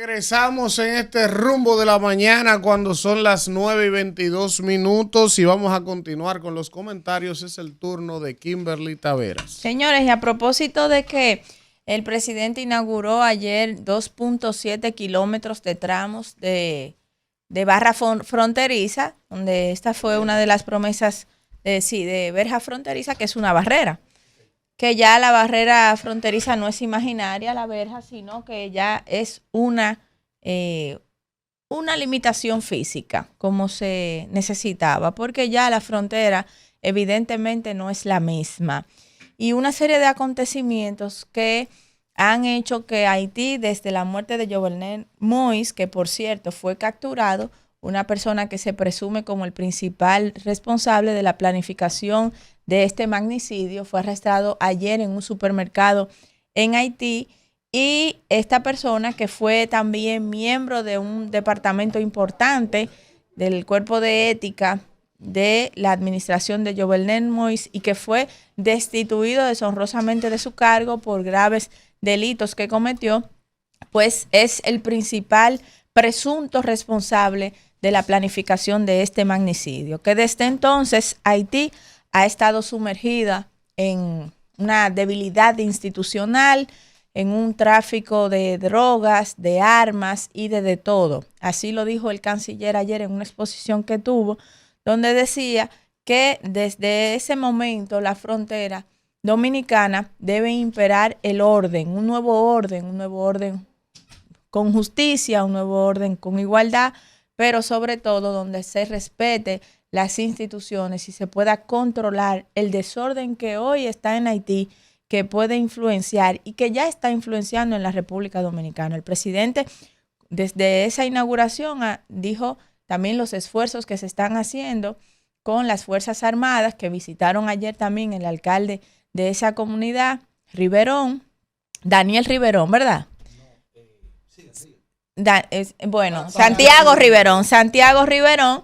Regresamos en este rumbo de la mañana cuando son las 9:22 y vamos a continuar con los comentarios. Es el turno de Kimberly Taveras. Señores, y a propósito de que el presidente inauguró ayer 2.7 kilómetros de tramos de barra fronteriza, donde esta fue una de las promesas de verja fronteriza, que es una barrera. Que ya la barrera fronteriza no es imaginaria, la verja, sino que ya es una limitación física, como se necesitaba, porque ya la frontera evidentemente no es la misma. Y una serie de acontecimientos que han hecho que Haití, desde la muerte de Jovenel Moïse, que por cierto fue capturado, una persona que se presume como el principal responsable de la planificación de este magnicidio, fue arrestado ayer en un supermercado en Haití, y esta persona, que fue también miembro de un departamento importante del cuerpo de ética de la administración de Jovenel Moïse y que fue destituido deshonrosamente de su cargo por graves delitos que cometió, pues es el principal presunto responsable de la planificación de este magnicidio, que desde entonces Haití ha estado sumergida en una debilidad institucional, en un tráfico de drogas, de armas y de todo. Así lo dijo el canciller ayer en una exposición que tuvo, donde decía que desde ese momento la frontera dominicana debe imperar el orden, un nuevo orden con justicia, un nuevo orden con igualdad, pero sobre todo donde se respete las instituciones y se pueda controlar el desorden que hoy está en Haití, que puede influenciar y que ya está influenciando en la República Dominicana. El presidente, desde esa inauguración, dijo también los esfuerzos que se están haciendo con las Fuerzas Armadas, que visitaron ayer también el alcalde de esa comunidad, Riverón, Daniel Riverón, ¿verdad? Santiago Riverón,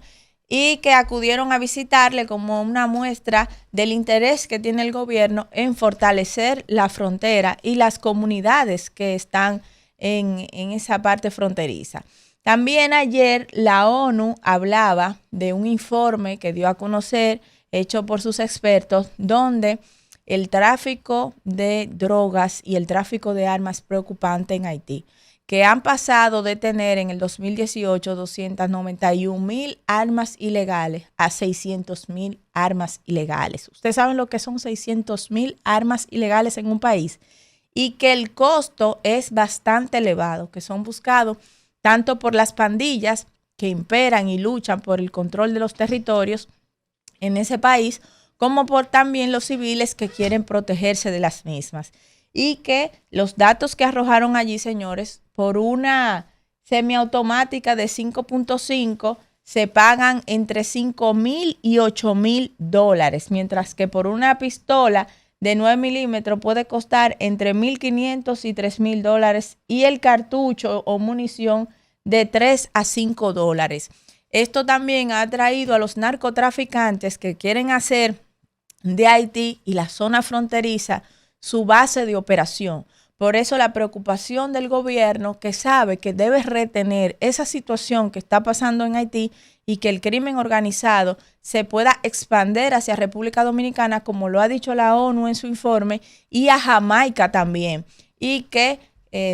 y que acudieron a visitarle como una muestra del interés que tiene el gobierno en fortalecer la frontera y las comunidades que están en esa parte fronteriza. También ayer la ONU hablaba de un informe que dio a conocer, hecho por sus expertos, donde el tráfico de drogas y el tráfico de armas es preocupante en Haití, que han pasado de tener en el 2018 291,000 armas ilegales a 600,000 armas ilegales. Ustedes saben lo que son 600,000 armas ilegales en un país, y que el costo es bastante elevado, que son buscados tanto por las pandillas que imperan y luchan por el control de los territorios en ese país, como por también los civiles que quieren protegerse de las mismas. Y que los datos que arrojaron allí, señores, por una semiautomática de 5.5 se pagan entre $5,000 y $8,000, mientras que por una pistola de 9 milímetros puede costar entre $1,500 y $3,000, y el cartucho o munición de $3 a $5. Esto también ha atraído a los narcotraficantes que quieren hacer de Haití y la zona fronteriza su base de operación. Por eso la preocupación del gobierno, que sabe que debe retener esa situación que está pasando en Haití y que el crimen organizado se pueda expandir hacia República Dominicana, como lo ha dicho la ONU en su informe, y a Jamaica también. Y que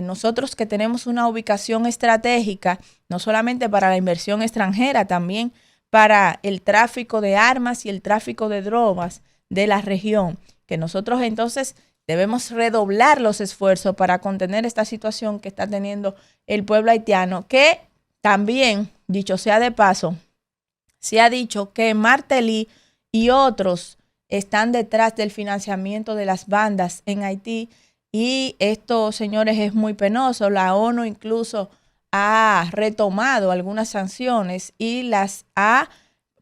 nosotros, que tenemos una ubicación estratégica, no solamente para la inversión extranjera, también para el tráfico de armas y el tráfico de drogas de la región, que nosotros entonces debemos redoblar los esfuerzos para contener esta situación que está teniendo el pueblo haitiano, que también, dicho sea de paso, se ha dicho que Martelly y otros están detrás del financiamiento de las bandas en Haití, y esto, señores, es muy penoso. La ONU incluso ha retomado algunas sanciones y las ha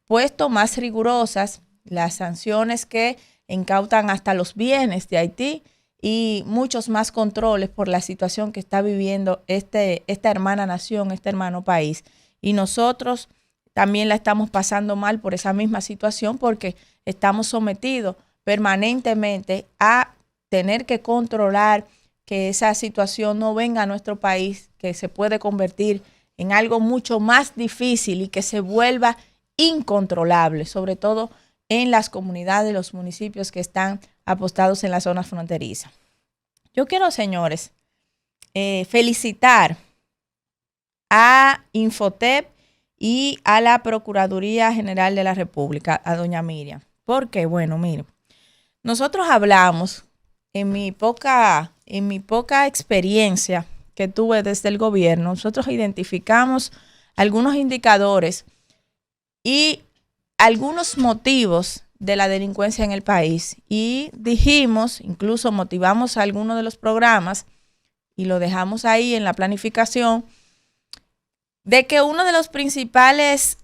puesto más rigurosas, las sanciones que incautan hasta los bienes de Haití y muchos más controles por la situación que está viviendo esta hermana nación, este hermano país. Y nosotros también la estamos pasando mal por esa misma situación, porque estamos sometidos permanentemente a tener que controlar que esa situación no venga a nuestro país, que se puede convertir en algo mucho más difícil y que se vuelva incontrolable, sobre todo en las comunidades, los municipios que están apostados en las zonas fronterizas. Yo quiero, señores, felicitar a Infotep y a la Procuraduría General de la República, a doña Miriam. Porque, bueno, miren, nosotros hablamos en mi poca experiencia que tuve desde el gobierno, nosotros identificamos algunos indicadores y algunos motivos de la delincuencia en el país y dijimos, incluso motivamos a algunos de los programas y lo dejamos ahí en la planificación, de que una de las principales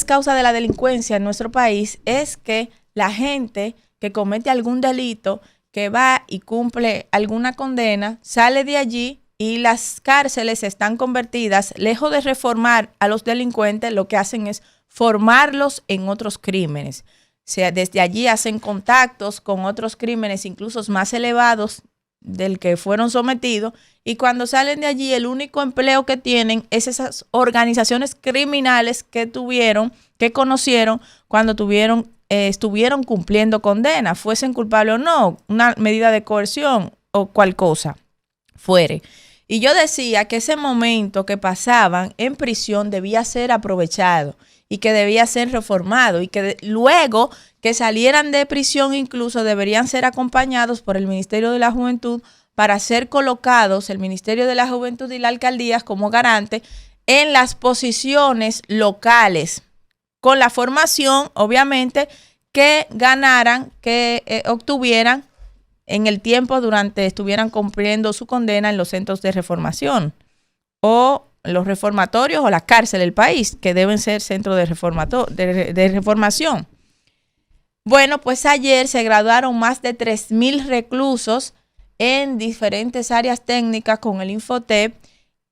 causas de la delincuencia en nuestro país es que la gente que comete algún delito, que va y cumple alguna condena, sale de allí y las cárceles están convertidas, lejos de reformar a los delincuentes, lo que hacen es formarlos en otros crímenes. O sea, desde allí hacen contactos con otros crímenes, incluso más elevados del que fueron sometidos, y cuando salen de allí el único empleo que tienen es esas organizaciones criminales que conocieron cuando estuvieron cumpliendo condena, fuesen culpables o no, una medida de coerción o cual cosa fuere. Y yo decía que ese momento que pasaban en prisión debía ser aprovechado y que debía ser reformado y que luego que salieran de prisión incluso deberían ser acompañados por el Ministerio de la Juventud para ser colocados, el Ministerio de la Juventud y la Alcaldía como garante en las posiciones locales, con la formación, obviamente, que ganaran, que obtuvieran en el tiempo durante estuvieran cumpliendo su condena en los centros de reformación o los reformatorios o la cárcel del país, que deben ser centros de reformación. Bueno, pues ayer se graduaron más de 3,000 reclusos en diferentes áreas técnicas con el Infotep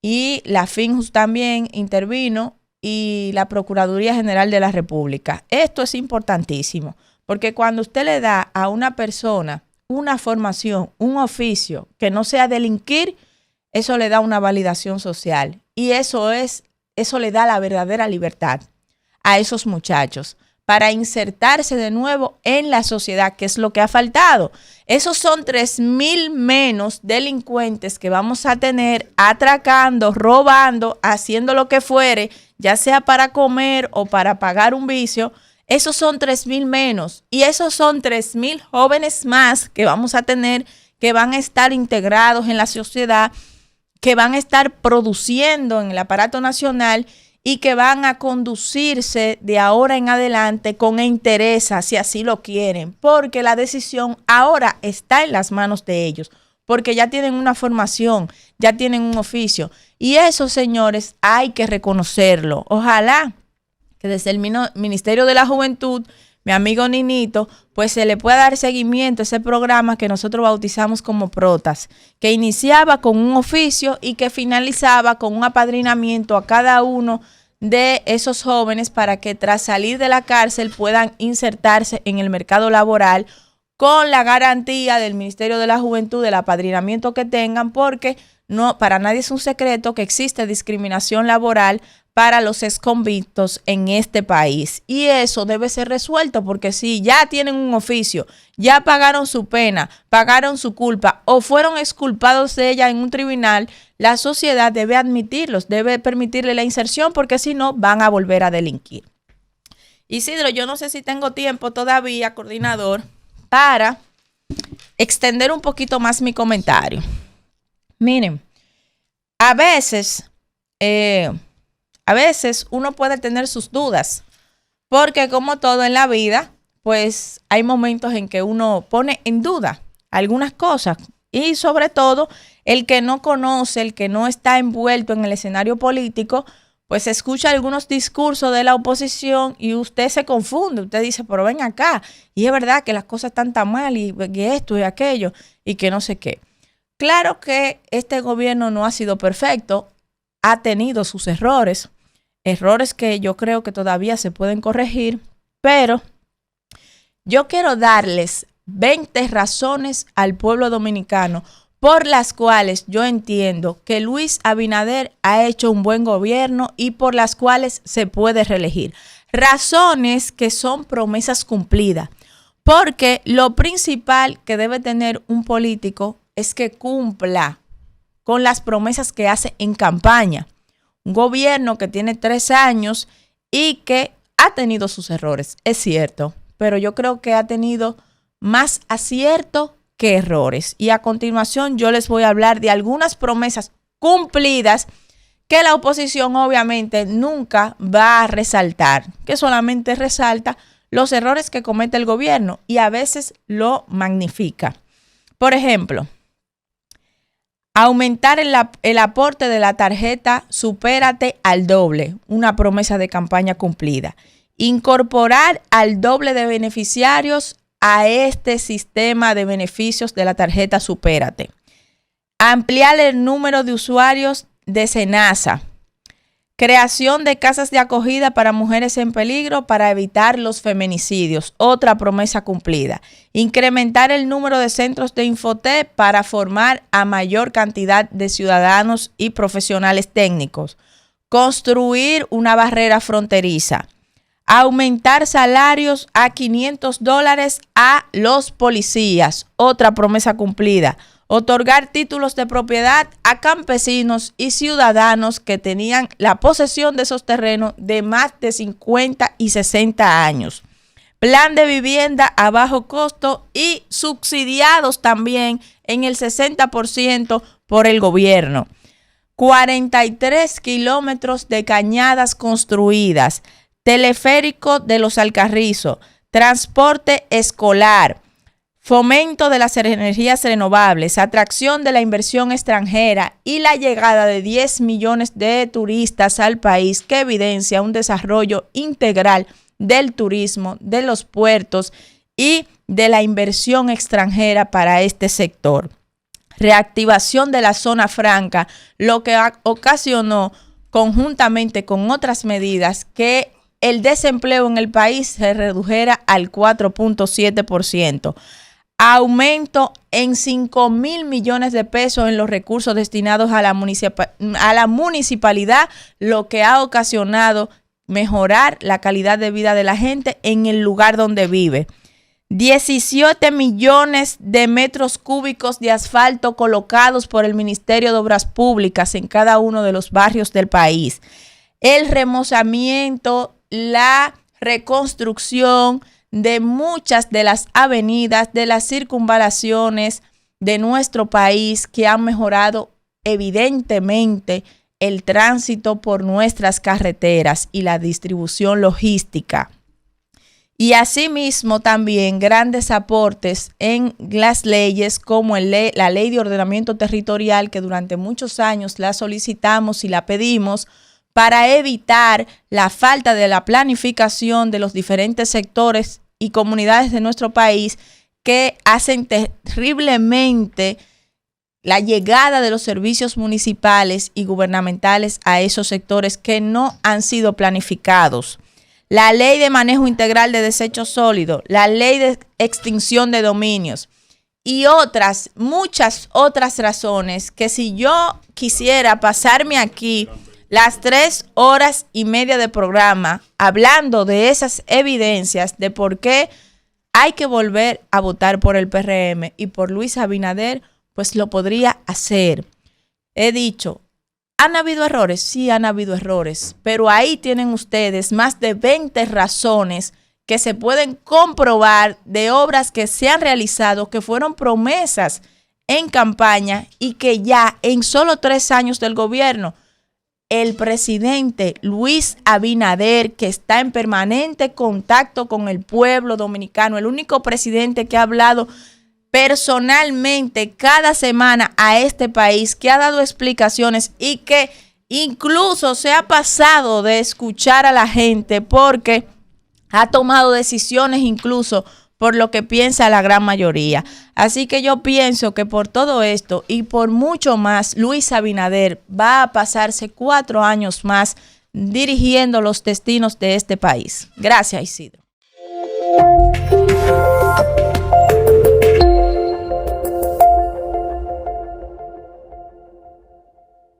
y la Finjus también intervino y la Procuraduría General de la República. Esto es importantísimo porque cuando usted le da a una persona una formación, un oficio que no sea delinquir, eso le da una validación social y eso le da la verdadera libertad a esos muchachos para insertarse de nuevo en la sociedad, que es lo que ha faltado. Esos son 3,000 menos delincuentes que vamos a tener atracando, robando, haciendo lo que fuere, ya sea para comer o para pagar un vicio. Esos son 3,000 menos y esos son 3,000 jóvenes más que vamos a tener, que van a estar integrados en la sociedad, que van a estar produciendo en el aparato nacional y que van a conducirse de ahora en adelante con entereza, si así lo quieren, porque la decisión ahora está en las manos de ellos, porque ya tienen una formación, ya tienen un oficio. Y eso, señores, hay que reconocerlo. Ojalá que desde el Ministerio de la Juventud, mi amigo Ninito, pues se le pueda dar seguimiento a ese programa que nosotros bautizamos como Protas, que iniciaba con un oficio y que finalizaba con un apadrinamiento a cada uno de esos jóvenes para que tras salir de la cárcel puedan insertarse en el mercado laboral con la garantía del Ministerio de la Juventud del apadrinamiento que tengan, porque no, para nadie es un secreto que existe discriminación laboral para los exconvictos en este país. Y eso debe ser resuelto porque si ya tienen un oficio, ya pagaron su pena, pagaron su culpa o fueron exculpados de ella en un tribunal, la sociedad debe admitirlos, debe permitirle la inserción porque si no van a volver a delinquir. Isidro, yo no sé si tengo tiempo todavía, coordinador, para extender un poquito más mi comentario. Miren, a veces uno puede tener sus dudas, porque como todo en la vida, pues hay momentos en que uno pone en duda algunas cosas y sobre todo el que no conoce, el que no está envuelto en el escenario político, pues escucha algunos discursos de la oposición y usted se confunde, usted dice, pero ven acá, y es verdad que las cosas están tan mal y esto y aquello y que no sé qué. Claro que este gobierno no ha sido perfecto, ha tenido sus errores que yo creo que todavía se pueden corregir, pero yo quiero darles 20 razones al pueblo dominicano por las cuales yo entiendo que Luis Abinader ha hecho un buen gobierno y por las cuales se puede reelegir. Razones que son promesas cumplidas, porque lo principal que debe tener un político es que cumpla con las promesas que hace en campaña. Un gobierno que tiene 3 años y que ha tenido sus errores, es cierto, pero yo creo que ha tenido más acierto que errores. Y a continuación yo les voy a hablar de algunas promesas cumplidas que la oposición obviamente nunca va a resaltar, que solamente resalta los errores que comete el gobierno y a veces lo magnifica. Por ejemplo, aumentar el aporte de la tarjeta Supérate al doble, una promesa de campaña cumplida. Incorporar al doble de beneficiarios a este sistema de beneficios de la tarjeta Supérate. Ampliar el número de usuarios de SENASA. Creación de casas de acogida para mujeres en peligro para evitar los feminicidios. Otra promesa cumplida. Incrementar el número de centros de Infotep para formar a mayor cantidad de ciudadanos y profesionales técnicos. Construir una barrera fronteriza. Aumentar salarios a $500 a los policías. Otra promesa cumplida. Otorgar títulos de propiedad a campesinos y ciudadanos que tenían la posesión de esos terrenos de más de 50 y 60 años. Plan de vivienda a bajo costo y subsidiados también en el 60% por el gobierno. 43 kilómetros de cañadas construidas. Teleférico de los Alcarrizos, transporte escolar, fomento de las energías renovables, atracción de la inversión extranjera y la llegada de 10 millones de turistas al país, que evidencia un desarrollo integral del turismo, de los puertos y de la inversión extranjera para este sector. Reactivación de la zona franca, lo que ocasionó conjuntamente con otras medidas que el desempleo en el país se redujera al 4.7%. Aumento en 5,000 millones de pesos en los recursos destinados a la municipalidad, lo que ha ocasionado mejorar la calidad de vida de la gente en el lugar donde vive. 17 millones de metros cúbicos de asfalto colocados por el Ministerio de Obras Públicas en cada uno de los barrios del país. El remozamiento, la reconstrucción de muchas de las avenidas, de las circunvalaciones de nuestro país, que han mejorado evidentemente el tránsito por nuestras carreteras y la distribución logística. Y asimismo también grandes aportes en las leyes como la Ley de Ordenamiento Territorial, que durante muchos años la solicitamos y la pedimos, para evitar la falta de la planificación de los diferentes sectores y comunidades de nuestro país, que hacen terriblemente la llegada de los servicios municipales y gubernamentales a esos sectores que no han sido planificados. La Ley de Manejo Integral de Desechos Sólidos, la Ley de Extinción de Dominios y muchas otras razones que, si yo quisiera pasarme aquí las 3 horas y media de programa hablando de esas evidencias de por qué hay que volver a votar por el PRM y por Luis Abinader, pues lo podría hacer. He dicho, ¿han habido errores? Sí, han habido errores, pero ahí tienen ustedes más de 20 razones que se pueden comprobar de obras que se han realizado, que fueron promesas en campaña y que ya en solo 3 años del gobierno, el presidente Luis Abinader, que está en permanente contacto con el pueblo dominicano, el único presidente que ha hablado personalmente cada semana a este país, que ha dado explicaciones y que incluso se ha pasado de escuchar a la gente, porque ha tomado decisiones incluso por lo que piensa la gran mayoría. Así que yo pienso que por todo esto y por mucho más, Luis Abinader va a pasarse 4 años más dirigiendo los destinos de este país. Gracias, Isidro.